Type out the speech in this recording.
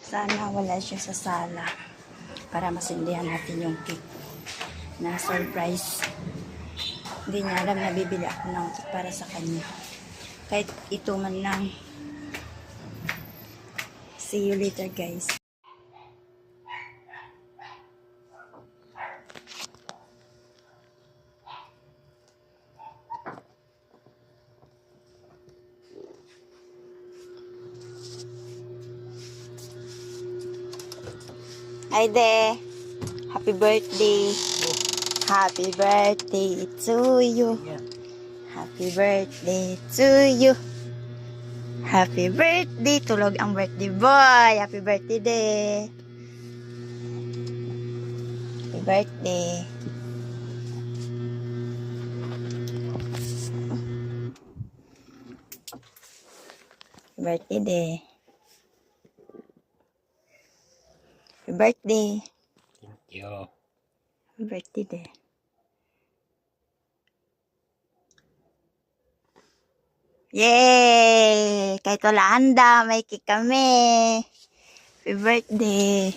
Sana wala siya sa sala para masindihan natin yung cake na surprise. Hindi niya alam na bibili ako ng cake para sa kanya. Kahit ito man lang. See you later, guys. Hi there. Happy birthday. Happy birthday to you. Happy birthday to you. Happy birthday. Tulog ang birthday boy. Happy birthday day. Happy birthday. Happy birthday day. Happy birthday. Thank you. Happy birthday day. Yay! Kahit wala handa, may cake kami. Happy birthday.